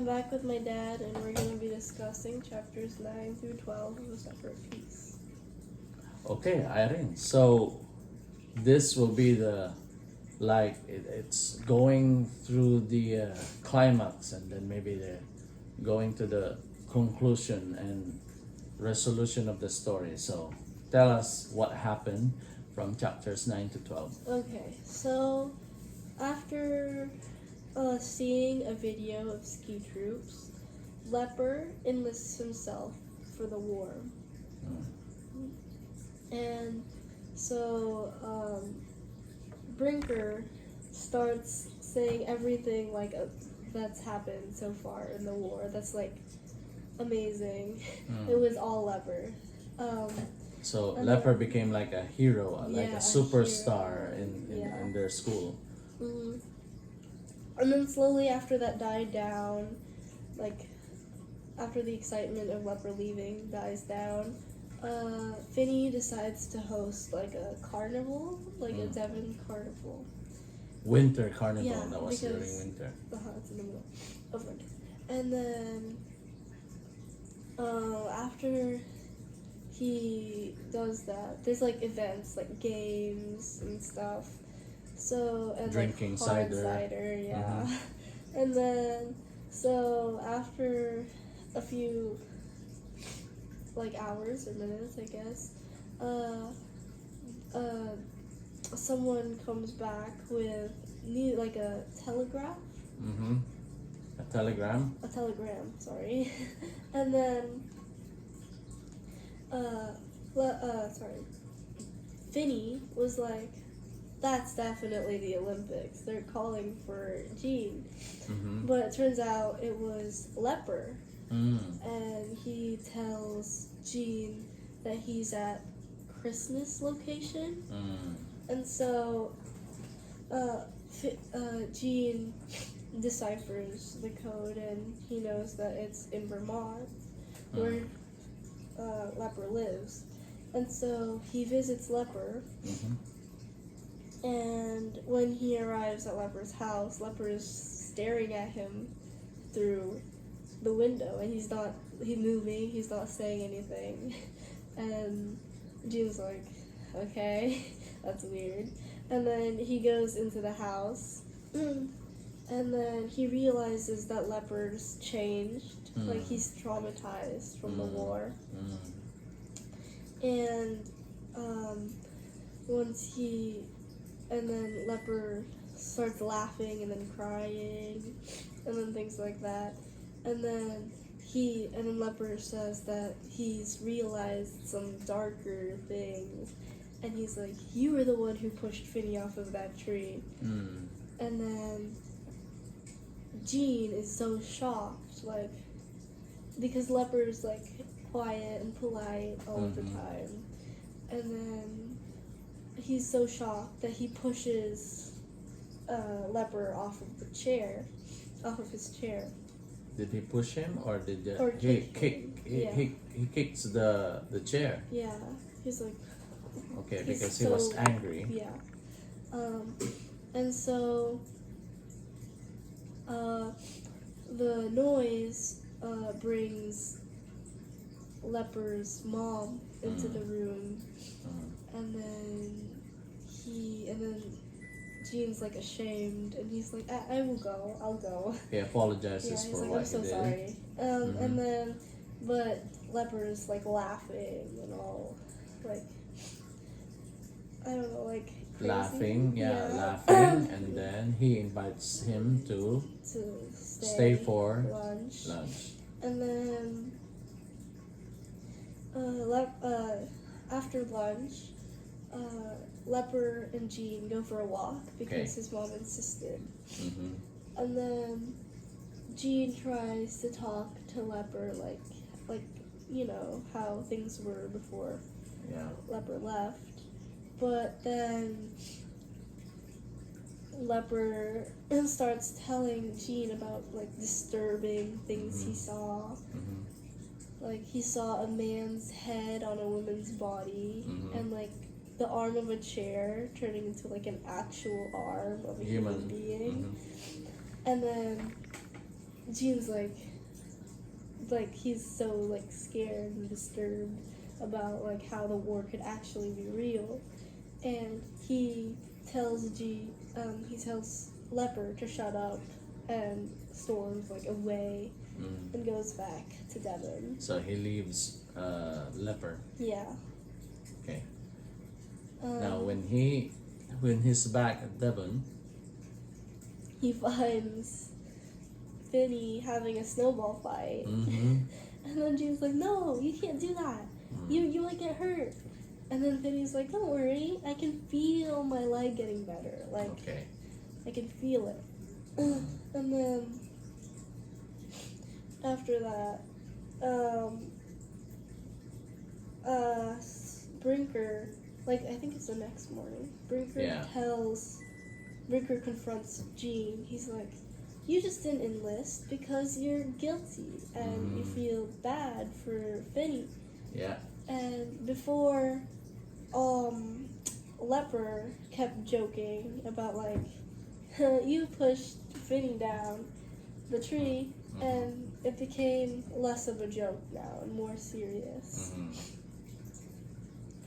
I'm back with my dad, and we're going to be discussing chapters 9 through 12 of A Separate Peace. Okay, Irene. So this will be it's going through the climax, and then maybe the going to the conclusion and resolution of the story. So tell us what happened from chapters 9 to 12. Okay, so after seeing a video of ski troops, Leper enlists himself for the war. And so Brinker starts saying everything that's happened so far in the war. That's like amazing. It was all Leper. So Leper became like a hero, like a superstar hero. in their school. Mm-hmm. And then slowly after that died down, like after the excitement of Leper leaving dies down, Finny decides to host like a carnival, like a Devon carnival. Winter carnival, Yeah, that was during because- winter. It's in the middle of winter. And then after he does that, there's like events, like games and stuff. So and Drinking like hard cider. yeah. And then so after a few like hours or minutes, I guess, someone comes back with like a telegraph. A telegram. A telegram, sorry. And then Finny was like, that's definitely the Olympics. They're calling for Jean. But it turns out it was Leper. And he tells Jean that he's at Christmas location. And so Jean deciphers the code, and he knows that it's in Vermont where Leper lives. And so he visits Leper, and when he arrives at Leper's house, Leper is staring at him through the window, and he's moving, he's not saying anything. And Jean's like, okay, that's weird. And then he goes into the house, and then he realizes that Leper's changed, like he's traumatized from the war. And and then Leper starts laughing and then crying, and then things like that. And then Leper says that he's realized some darker things, and he's like, you were the one who pushed Finny off of that tree. And then Jean is so shocked, like, because Leper's like quiet and polite all the time. And then he's so shocked that he pushes Leper off of his chair. Did he push him, or did Or he kick him. he kicks the chair? Yeah, he's like, Okay, he's because he was so- angry. Yeah. And so the noise brings Leper's mom into the room, and then Jean's like ashamed, and he's like, I will go, I'll go. He apologizes Yeah, he's for like, what I'm so he did. sorry. And then, but Leper's like laughing and all, like, I don't know, like crazy. Laughing, laughing, and then he invites him to stay for lunch. And then after lunch, Leper and Jean go for a walk because his mom insisted. And then Jean tries to talk to Leper like you know how things were before Leper left. But then Leper starts telling Jean about like disturbing things he saw. Like he saw a man's head on a woman's body, and like the arm of a chair turning into like an actual arm of a human being. And then Gene's like he's so like scared and disturbed about like how the war could actually be real, and he tells Leper to shut up, and storms like away and goes back to Devon. So he leaves Leper. Yeah. Okay. Now when he's back at Devon, he finds Finny having a snowball fight. And then Gene's like, no, you can't do that. You might get hurt. And then Finny's like, don't worry, I can feel my leg getting better. Like, okay. I can feel it. And then after that, Brinker, like I think it's the next morning, Brinker confronts Gene. He's like, you just didn't enlist because you're guilty and you feel bad for Finny. Yeah. And before, Leper kept joking about like, you pushed Finny down the tree, and it became less of a joke now and more serious.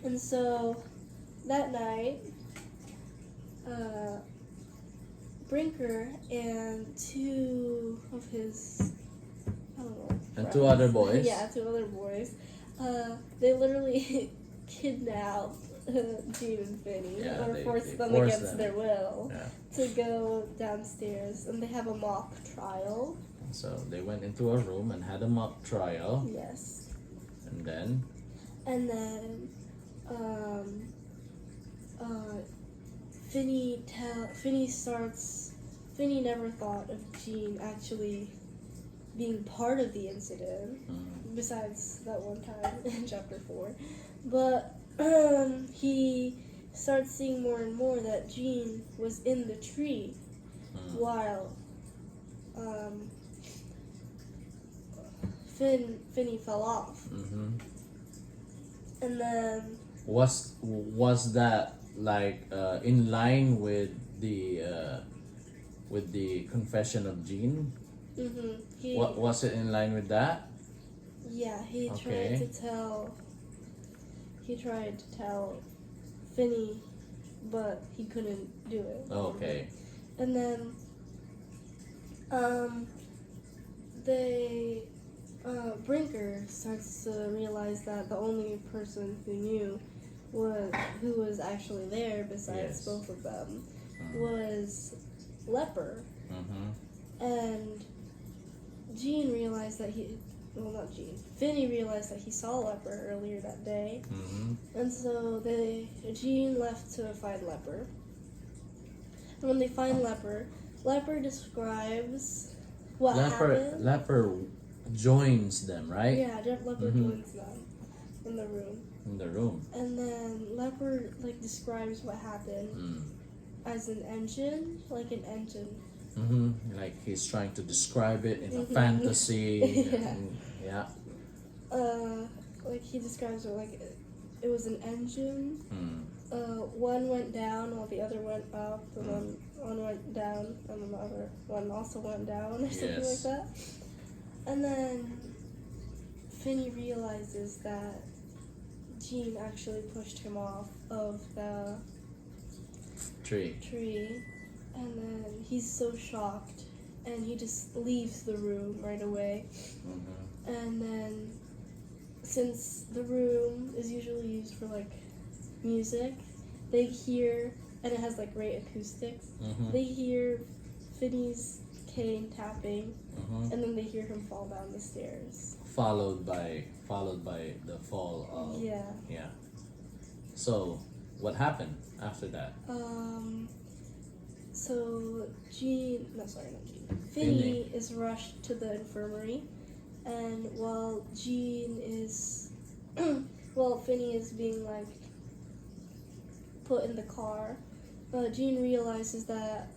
And so that night, Brinker and two of his, I don't know, And friends. two other boys. Yeah, two other boys. They literally kidnapped Gene and Finny, or forced them against their will to go downstairs, and they have a mock trial. So they went into a room and had a mock trial. Yes. And then Finny never thought of Gene actually being part of the incident, besides that one time in chapter 4. But he starts seeing more and more that Gene was in the tree while Finny fell off. And then was that like in line with the confession of Gene? Was it in line with that? Yeah, he tried to tell Finny, but he couldn't do it. Okay. And then Brinker starts to realize that the only person who was actually there besides both of them was Leper. And Finny realized that he saw Leper earlier that day. And so Gene left to find Leper. And when they find Leper describes what happened. Leper joins them, right? Yeah, Leper joins them in the room. And then Leper describes what happened as an engine, like an engine. Like he's trying to describe it in a fantasy. Like he describes it like it was an engine. One went down while the other went up, and then one went down and then the other one also went down, or something like that. And then Finny realizes that Gene actually pushed him off of the tree. And then he's so shocked, and he just leaves the room right away. And then, since the room is usually used for music, they hear, and it has great acoustics. They hear Finny's cane tapping, and then they hear him fall down the stairs. Followed by the fall of yeah. So what happened after that? So Finny is rushed to the infirmary, and while Finny is being put in the car, Gene realizes that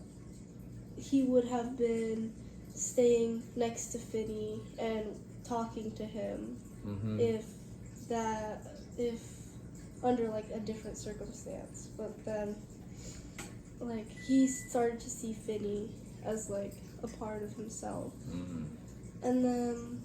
he would have been staying next to Finny and talking to him if under a different circumstance. But then he started to see Finny as a part of himself. Mm. And then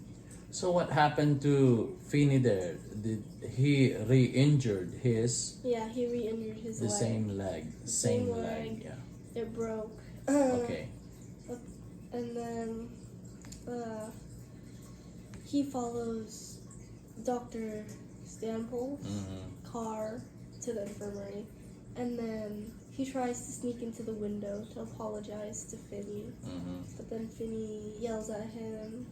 So what happened to Finney there? Did he re-injured his yeah, he re-injured his the leg. same leg? Same Same leg, leg. yeah. It broke. Okay. And then he follows Dr. Stanpole's Mm-hmm. car to the infirmary, and then he tries to sneak into the window to apologize to Finney, Mm-hmm. but then Finney yells at him,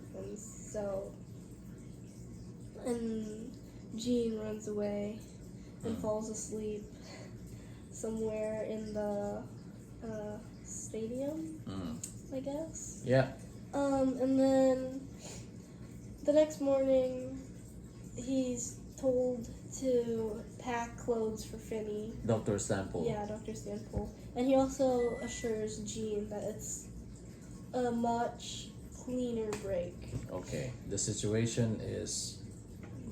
and Jean runs away and falls asleep somewhere in the stadium, I guess. Yeah. And then the next morning, he's told to pack clothes for Finney. Dr. Sample. Yeah, Dr. Stanpole. And he also assures Jean that it's a much cleaner break. Okay. The situation is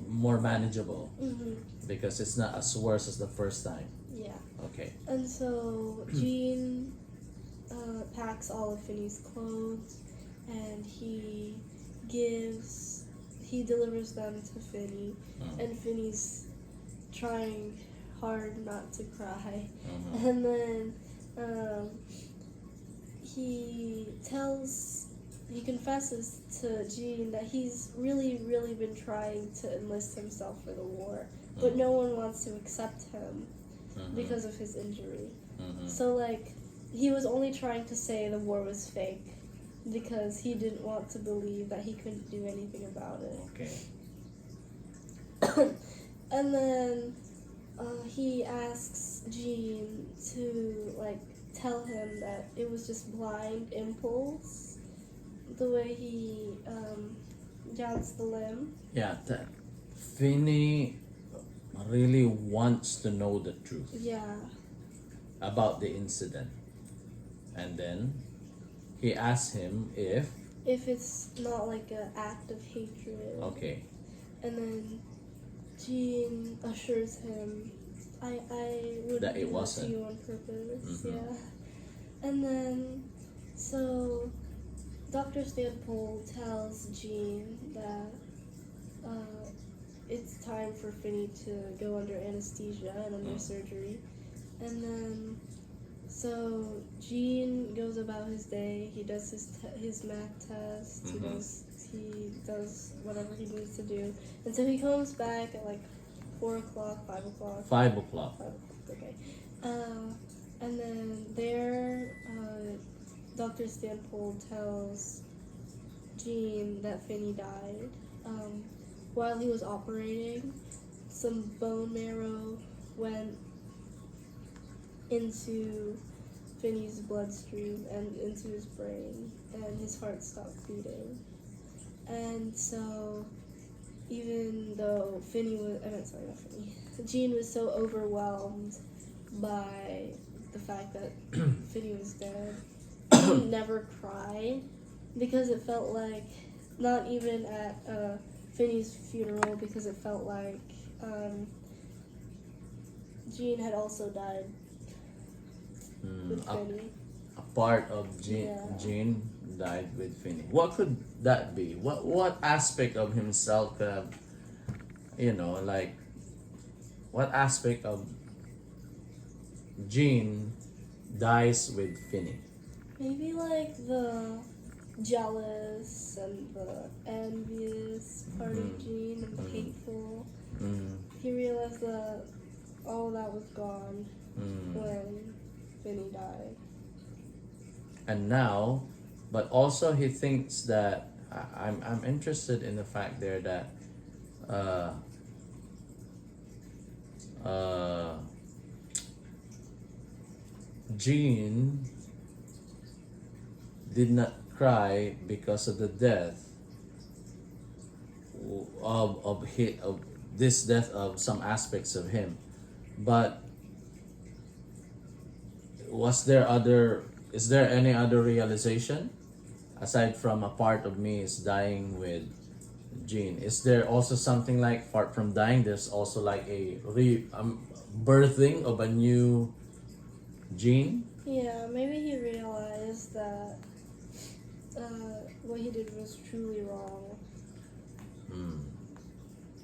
more manageable Mm-hmm. because it's not as worse as the first time. Yeah. Okay. And so Jean packs all of Finney's clothes, and he delivers them to Finney, and Finney's trying hard not to cry. Mm-hmm. And then he confesses to Jean that he's really, really been trying to enlist himself for the war, but no one wants to accept him because of his injury. Mm-hmm. So, like, he was only trying to say the war was fake because he didn't want to believe that he couldn't do anything about it. Okay. And then he asks Jean to, like, tell him that it was just blind impulse, the way he jounced the limb. Yeah, Finney really wants to know the truth Yeah. about the incident. And then he asks him if it's not like an act of hatred. okay. And then Jean assures him, I wouldn't That it do that wasn't. to you on purpose. Mhm. Yeah. And then, so Dr. Stanpole tells Jean that it's time for Finney to go under anesthesia and under surgery. And then, so Jean goes about his day. He does his math test. He does whatever he needs to do. And so he comes back at like 4 o'clock, 5 o'clock. 5 o'clock. 5 o'clock, okay. And then there, Dr. Stanpole tells Jean that Finney died. While he was operating, some bone marrow went into Finney's bloodstream and into his brain, and his heart stopped beating. And so, even though Jean was so overwhelmed by the fact that Finney was dead, she never cried, because it felt like, not even at Finney's funeral, because it felt like Jean had also died with Finney. A part of Yeah. Jean died with Finney. What could that be? What aspect of himself could have, like, what aspect of Jean dies with Finney? Maybe like the jealous and the envious part of Jean, and the hateful. He realized that all that was gone when Finney died. And now, but also he thinks that I'm interested in the fact there that Jean did not cry because of the death of this death of some aspects of him, but is there any other realization aside from a part of me is dying with Jean? Is there also something like, apart from dying, there's also like a birthing of a new Jean? Yeah, maybe he realized that what he did was truly wrong.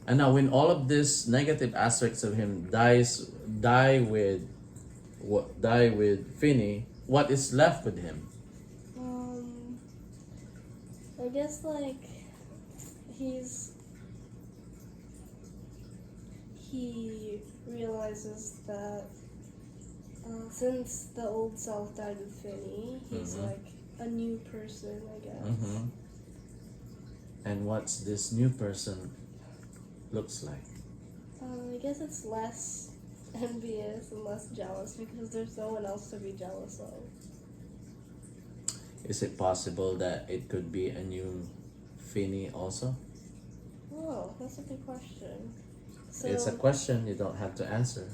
And now, when all of these negative aspects of him die with Finney, what is left with him? I guess like he realizes that since the old self died with Finney, he's like a new person, I guess. And what's this new person looks like? I guess it's less envious and less jealous because there's no one else to be jealous of. Is it possible that it could be a new Finney also? Oh, that's a good question. So, It's a question you don't have to answer.